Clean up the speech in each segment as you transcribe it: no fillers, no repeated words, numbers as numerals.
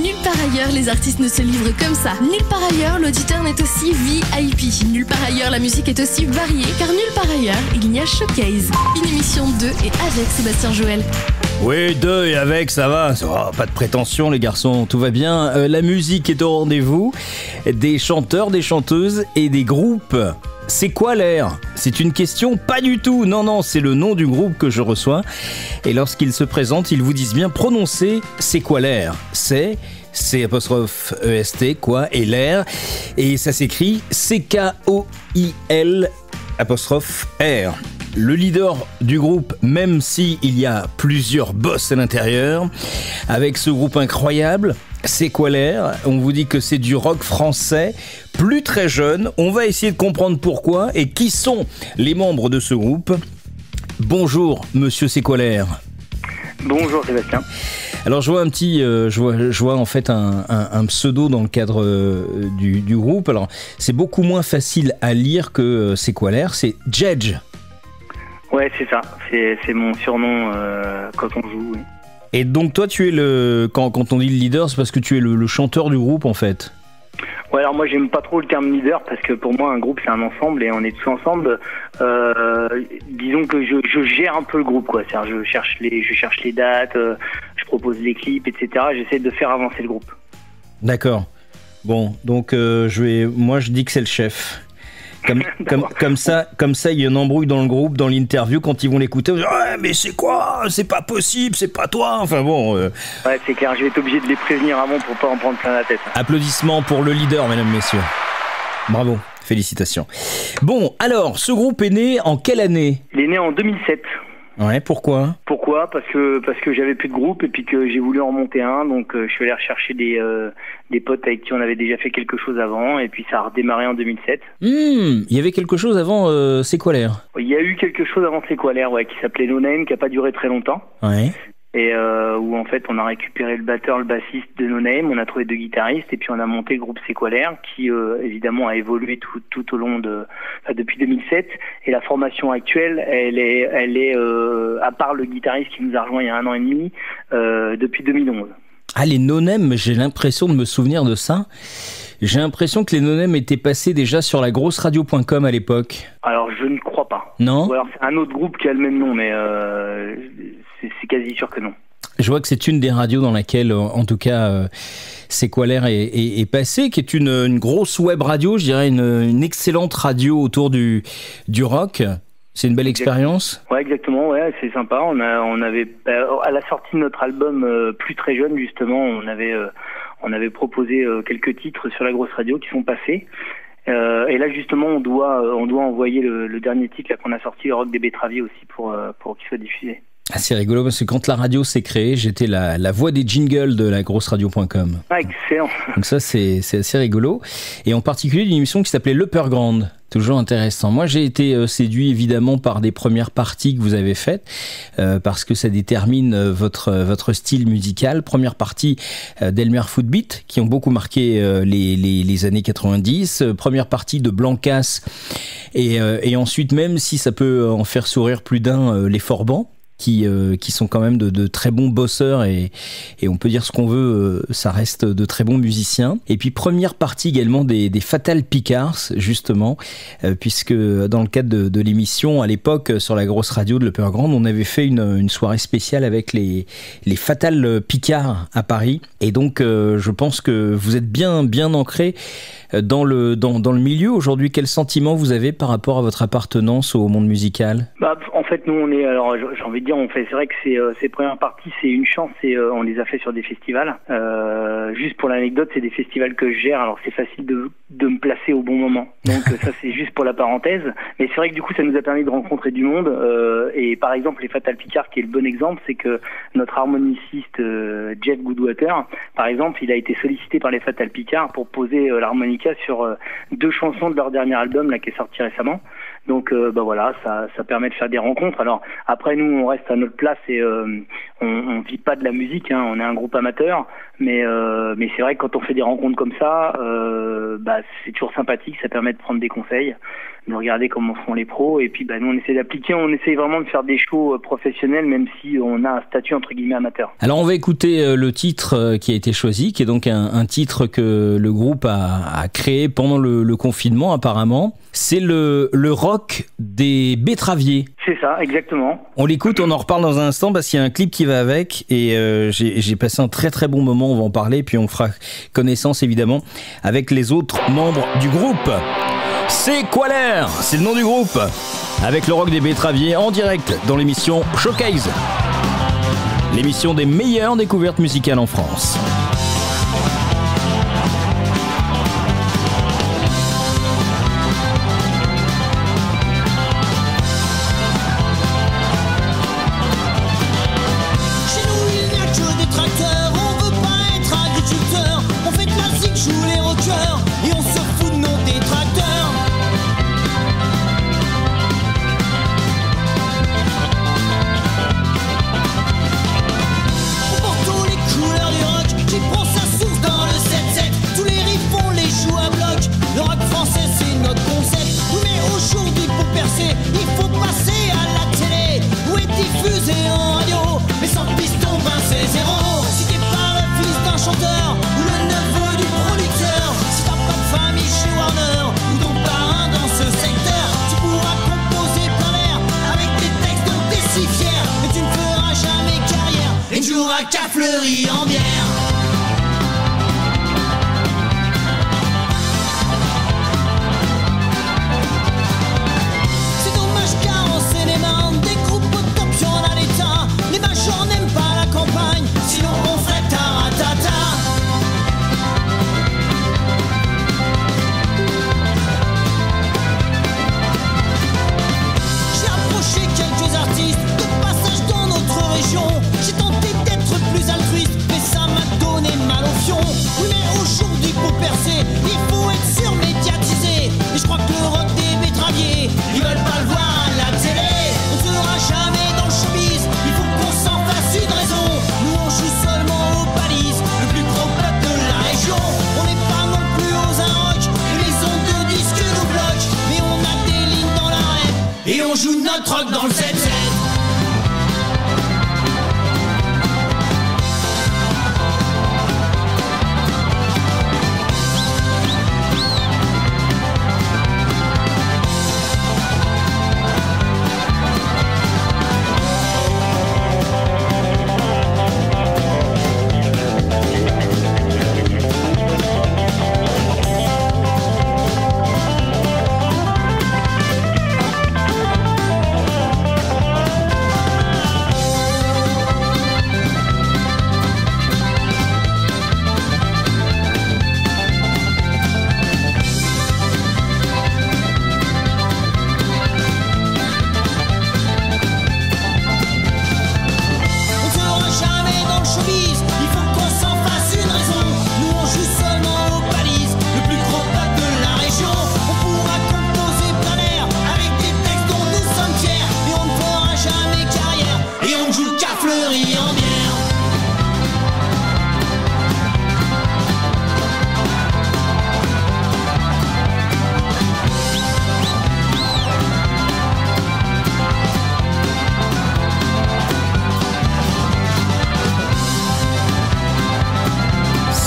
Nulle part ailleurs, les artistes ne se livrent comme ça. Nulle part ailleurs, l'auditeur n'est aussi VIP. Nulle part ailleurs, la musique est aussi variée. Car nulle part ailleurs, il n'y a Showcase. Une émission de et avec Sébastien Joël. Oui, de et avec, ça va. Oh, pas de prétention, les garçons, tout va bien. La musique est au rendez-vous. Des chanteurs, des chanteuses et des groupes. C'est quoi l'air ? C'est une question ? Pas du tout. Non, c'est le nom du groupe que je reçois. Et lorsqu'ils se présentent, ils vous disent bien prononcer c'est quoi l'air ? C'est apostrophe-EST, quoi, et l'air. Et ça s'écrit CKOIL apostrophe R. Le leader du groupe, même s'il y a plusieurs boss à l'intérieur, avec ce groupe incroyable, c'est quoi l'air ? On vous dit que c'est du rock français, plus très jeune. On va essayer de comprendre pourquoi et qui sont les membres de ce groupe. Bonjour, monsieur C'est quoi l'air ? Bonjour Sébastien. Alors je vois je vois en fait un pseudo dans le cadre du groupe. Alors c'est beaucoup moins facile à lire que C'est quoi l'air ? C'est Jedge. Ouais, c'est ça. C'est mon surnom quand on joue. Oui. Et donc toi, tu es quand on dit le leader, c'est parce que tu es le chanteur du groupe en fait. Ouais, alors moi j'aime pas trop le terme leader parce que pour moi un groupe c'est un ensemble et on est tous ensemble. Disons que je gère un peu le groupe, quoi. C'est-à-dire je cherche les dates, je propose les clips, etc. J'essaie de faire avancer le groupe. D'accord. Bon, donc je dis que c'est le chef. Comme ça, il y a une embrouille dans le groupe, dans l'interview, quand ils vont l'écouter, ils vont dire ouais, mais c'est quoi ? C'est pas possible, c'est pas toi. Enfin bon. Ouais, c'est clair, je vais être obligé de les prévenir avant pour pas en prendre plein la tête. Applaudissements pour le leader, mesdames, messieurs. Bravo, félicitations. Bon, alors, ce groupe est né en quelle année ? Il est né en 2007. Ouais, pourquoi ? Parce que j'avais plus de groupe et puis que j'ai voulu en monter un, donc je suis allé rechercher des potes avec qui on avait déjà fait quelque chose avant et puis ça a redémarré en 2007. Il y avait quelque chose avant C'est quoi l'air ? Il y a eu quelque chose avant C'est quoi l'air, ouais, qui s'appelait No Name, qui a pas duré très longtemps. Ouais. Et où en fait on a récupéré le batteur, le bassiste de No Name, on a trouvé 2 guitaristes et puis on a monté le groupe C'est quoi l'air qui évidemment a évolué tout au long depuis 2007 et la formation actuelle elle est à part le guitariste qui nous a rejoint il y a 1 an et demi depuis 2011. Ah, les No Name, j'ai l'impression de me souvenir de ça. J'ai l'impression que les No Name étaient passés déjà sur la grosseradio.com à l'époque. Alors je ne crois pas. Non ? Ou alors c'est un autre groupe qui a le même nom, mais c'est quasi sûr que non. Je vois que c'est une des radios dans laquelle, en tout cas, C'est quoi l'air est passé, qui est une grosse web radio, je dirais une excellente radio autour du rock. C'est une belle expérience. Ouais, exactement. Ouais, c'est sympa. On avait à la sortie de notre album Plus très jeune, justement, on avait proposé quelques titres sur la grosse radio qui sont passés. Et là, justement, on doit envoyer le dernier titre là qu'on a sorti, le Rock des Betteraviers aussi, pour qu'il soit diffusé. Ah, c'est rigolo parce que quand la radio s'est créée, j'étais la voix des jingles de la grosseradio.com. Ah, excellent. Donc ça, c'est assez rigolo. Et en particulier d'une émission qui s'appelait L'Upper Grand. Toujours intéressant. Moi, j'ai été séduit évidemment par des premières parties que vous avez faites parce que ça détermine votre style musical. Première partie d'Elmer Footbeat qui ont beaucoup marqué les années 90. Première partie de Blancas et ensuite, même si ça peut en faire sourire plus d'un, les Forbans. Qui sont quand même de très bons bosseurs et on peut dire ce qu'on veut, ça reste de très bons musiciens. Et puis première partie également des Fatal Picards justement, puisque dans le cadre de l'émission à l'époque sur la grosse radio de l'Upper Grand, on avait fait une soirée spéciale avec les Fatal Picards à Paris. Et donc je pense que vous êtes bien ancré dans le milieu aujourd'hui. Quel sentiment vous avez par rapport à votre appartenance au monde musical ? En fait, nous on est, alors j'ai envie de dire, c'est vrai que ces premières parties, c'est une chance et on les a fait sur des festivals. Juste pour l'anecdote, c'est des festivals que je gère, alors c'est facile de me placer au bon moment. Donc ça, c'est juste pour la parenthèse. Mais c'est vrai que du coup, ça nous a permis de rencontrer du monde. Et par exemple, les Fatal Picards, qui est le bon exemple, c'est que notre harmoniciste Jeff Goodwater, par exemple, il a été sollicité par les Fatal Picards pour poser l'harmonica sur 2 chansons de leur dernier album là qui est sorti récemment. Donc voilà, ça permet de faire des rencontres. Alors après, nous on reste à notre place et on vit pas de la musique, hein. On est un groupe amateur, Mais c'est vrai que quand on fait des rencontres comme ça, c'est toujours sympathique, ça permet de prendre des conseils, de regarder comment font les pros, et puis nous on essaie d'appliquer, on essaie vraiment de faire des shows professionnels, même si on a un statut entre guillemets amateur. Alors on va écouter le titre qui a été choisi, qui est donc un titre que le groupe a créé pendant le confinement apparemment. C'est le rock des betteraviers. C'est ça, exactement. On l'écoute, on en reparle dans un instant parce qu'il y a un clip qui va avec et j'ai passé un très très bon moment, on va en parler, puis on fera connaissance évidemment avec les autres membres du groupe. C'est quoi l'air ? C'est le nom du groupe. Avec le rock des betteraviers en direct dans l'émission Showcase. L'émission des meilleures découvertes musicales en France. Qu'à Fleury en bière. C'est dommage car en Seine-et-Marne, des groupes au top, y'en a des tas. Les majors n'aiment pas la campagne, sinon on ferait taratata. J'ai approché quelques artistes de passage dans notre région. J'ai tenté d'être plus altruiste, mais ça m'a donné mal au fion. Oui, mais aujourd'hui pour percer, il faut être surmédiatisé. Et je crois que le rock des betteraviers, ils veulent pas le voir à la télé. On sera jamais dans le showbiz, il faut qu'on s'en fasse une raison. Nous on joue seulement aux balises, le plus gros peuple de la région. On n'est pas non plus aux Arocs, et les ondes de disques nous bloquent. Mais on a des lignes dans la rep, et on joue notre rock dans le 7-7.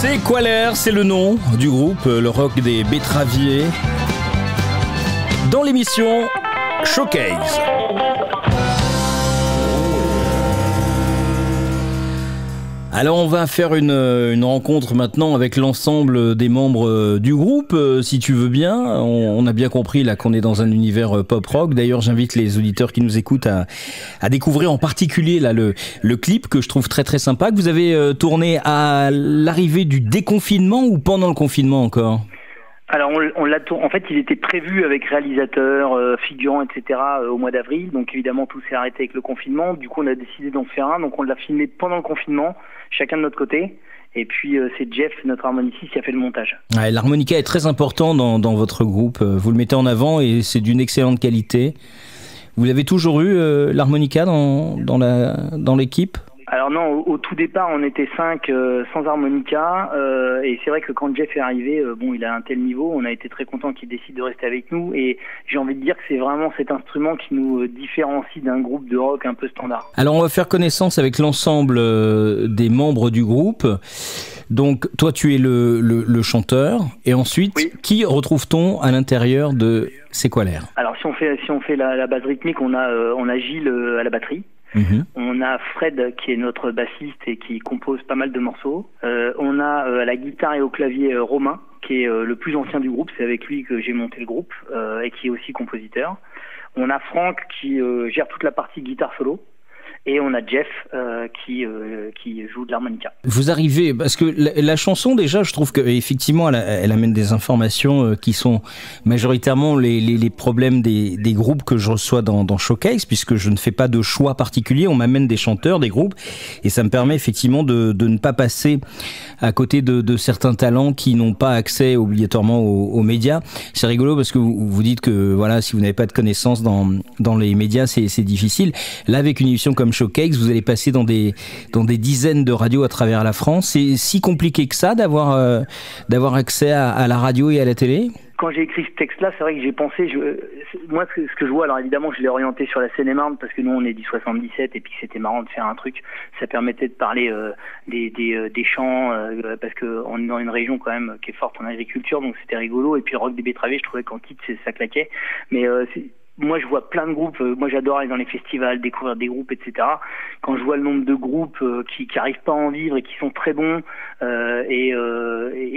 C'est quoi l'air ? C'est le nom du groupe, le rock des betteraviers. Dans l'émission Showcase. Alors on va faire une rencontre maintenant avec l'ensemble des membres du groupe, si tu veux bien. On a bien compris là qu'on est dans un univers pop-rock. D'ailleurs j'invite les auditeurs qui nous écoutent à découvrir en particulier là, le clip que je trouve très très sympa, que vous avez tourné à l'arrivée du déconfinement ou pendant le confinement encore ? Alors on l'a tourné. En fait, il était prévu avec réalisateurs, figurants, etc. Au mois d'avril. Donc évidemment, tout s'est arrêté avec le confinement. Du coup, on a décidé d'en faire un. Donc on l'a filmé pendant le confinement, chacun de notre côté. Et puis c'est Jeff, notre harmoniciste, qui a fait le montage. Ouais, l'harmonica est très important dans votre groupe. Vous le mettez en avant et c'est d'une excellente qualité. Vous l'avez toujours eu l'harmonica dans l'équipe ? Alors non, au tout départ, on était 5 sans harmonica, et c'est vrai que quand Jeff est arrivé, il a un tel niveau, on a été très content qu'il décide de rester avec nous, et j'ai envie de dire que c'est vraiment cet instrument qui nous différencie d'un groupe de rock un peu standard. Alors on va faire connaissance avec l'ensemble des membres du groupe. Donc toi tu es le chanteur, et ensuite oui. Qui retrouve-t-on à l'intérieur de C'est quoi l'air? Alors si on fait la base rythmique, on a Gilles à la batterie. Mmh. On a Fred qui est notre bassiste et qui compose pas mal de morceaux. On a à la guitare et au clavier Romain qui est le plus ancien du groupe, c'est avec lui que j'ai monté le groupe et qui est aussi compositeur. On a Franck qui gère toute la partie guitare solo. Et on a Jeff qui joue de l'harmonica. Vous arrivez, parce que la chanson déjà, je trouve qu'effectivement elle amène des informations qui sont majoritairement les problèmes des groupes que je reçois dans Showcase, puisque je ne fais pas de choix particulier, on m'amène des chanteurs, des groupes, et ça me permet effectivement de ne pas passer à côté de certains talents qui n'ont pas accès obligatoirement aux médias. C'est rigolo parce que vous dites que voilà, si vous n'avez pas de connaissances dans les médias, c'est difficile. Là, avec une émission comme Showcase, vous allez passer dans des dizaines de radios à travers la France. C'est si compliqué que ça d'avoir accès à la radio et à la télé? Quand j'ai écrit ce texte-là, c'est vrai que j'ai pensé, moi ce que je vois, alors évidemment je l'ai orienté sur la Seine-et-Marne parce que nous on est du 77 et puis c'était marrant de faire un truc, ça permettait de parler des champs parce que on est dans une région quand même qui est forte en agriculture, donc c'était rigolo, et puis Rock des Betteraviers, je trouvais qu'en titre ça claquait, mais moi je vois plein de groupes, moi j'adore aller dans les festivals, découvrir des groupes, etc. Quand je vois le nombre de groupes qui arrivent pas à en vivre et qui sont très bons, et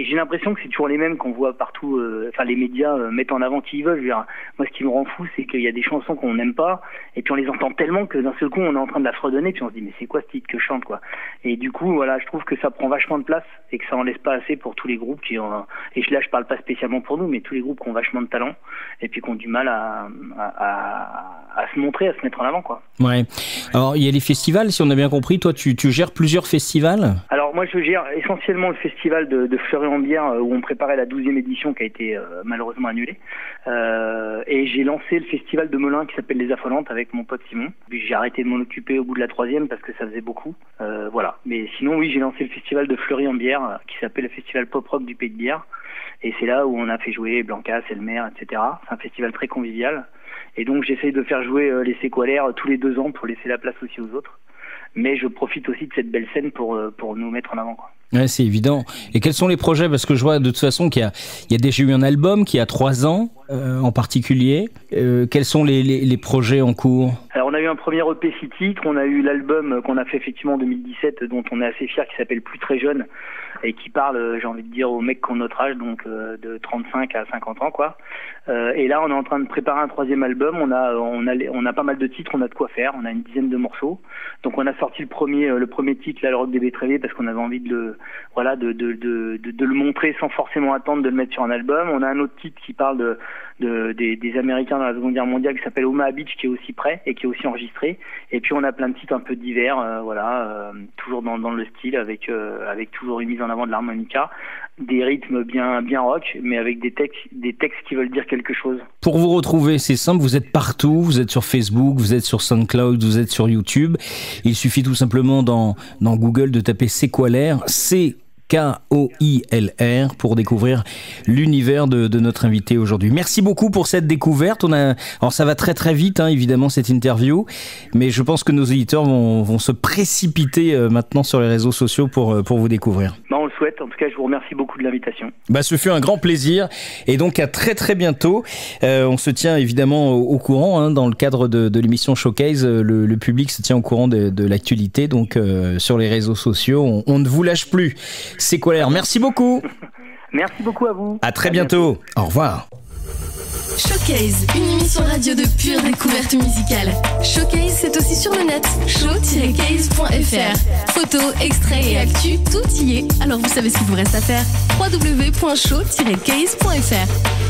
j'ai l'impression que c'est toujours les mêmes qu'on voit partout, les médias mettent en avant qui ils veulent. Je veux dire, moi ce qui me rend fou, c'est qu'il y a des chansons qu'on n'aime pas, et puis on les entend tellement que d'un seul coup on est en train de la fredonner, puis on se dit mais c'est quoi ce titre que je chante, quoi. Et du coup voilà, je trouve que ça prend vachement de place et que ça en laisse pas assez pour tous les groupes qui ont, et là je parle pas spécialement pour nous, mais tous les groupes qui ont vachement de talent et puis qui ont du mal à se montrer, à se mettre en avant, quoi. Ouais. Alors il y a les festivals, si on a bien compris. Toi tu gères plusieurs festivals? Alors moi je gère essentiellement le festival de Fleury-en-Bière où on préparait la 12e édition qui a été malheureusement annulée, et j'ai lancé le festival de Melun qui s'appelle Les Affolantes avec mon pote Simon. Puis j'ai arrêté de m'en occuper au bout de la 3e parce que ça faisait beaucoup, voilà. Mais sinon oui, j'ai lancé le festival de Fleury-en-Bière qui s'appelle le festival pop rock du Pays de Bière, et c'est là où on a fait jouer Blanca, Selmer, etc. C'est un festival très convivial. Et donc j'essaye de faire jouer les C'est quoi l'air tous les 2 ans pour laisser la place aussi aux autres. Mais je profite aussi de cette belle scène pour nous mettre en avant, quoi. Ouais, c'est évident. Et quels sont les projets? Parce que je vois de toute façon qu'il y a déjà eu un album qui a 3 ans en particulier. Quels sont les projets en cours? Alors on a eu un premier EP 6 titres, on a eu l'album qu'on a fait effectivement en 2017 dont on est assez fiers, qui s'appelle Plus très jeune et qui parle, j'ai envie de dire, aux mecs qui ont notre âge, donc de 35 à 50 ans, quoi. Et là on est en train de préparer un 3e album, on a pas mal de titres, on a de quoi faire, on a une dizaine de morceaux. Donc on a sorti le premier titre, là, le Rock des Betteraviers, parce qu'on avait envie de le montrer sans forcément attendre de le mettre sur un album. On a un autre titre qui parle des Américains dans la Seconde Guerre mondiale qui s'appelle Omaha Beach, qui est aussi prêt et qui est aussi enregistré. Et puis on a plein de titres un peu divers, toujours dans le style, avec toujours une mise en avant de l'harmonica, des rythmes bien rock, mais avec des textes qui veulent dire quelque chose. Pour vous retrouver, c'est simple, vous êtes partout, vous êtes sur Facebook, vous êtes sur SoundCloud, vous êtes sur YouTube. Il suffit tout simplement dans Google de taper C'est quoi l'air, KOILR, pour découvrir l'univers de notre invité aujourd'hui. Merci beaucoup pour cette découverte. Alors ça va très très vite, évidemment, cette interview, mais je pense que nos auditeurs vont se précipiter maintenant sur les réseaux sociaux pour vous découvrir. On le souhaite. En tout cas, je vous remercie beaucoup de l'invitation. Ce fut un grand plaisir, et donc à très très bientôt. On se tient évidemment au courant dans le cadre de l'émission Showcase. Le public se tient au courant de l'actualité, donc sur les réseaux sociaux. On ne vous lâche plus. C'est quoi l'air? Merci beaucoup. Merci beaucoup à vous. À très bientôt. Au revoir. Showcase, une émission radio de pure découverte musicale. Showcase, c'est aussi sur le net, show-case.fr. Photos, extraits et actu, tout y est. Alors vous savez ce qu'il vous reste à faire. www.show-case.fr.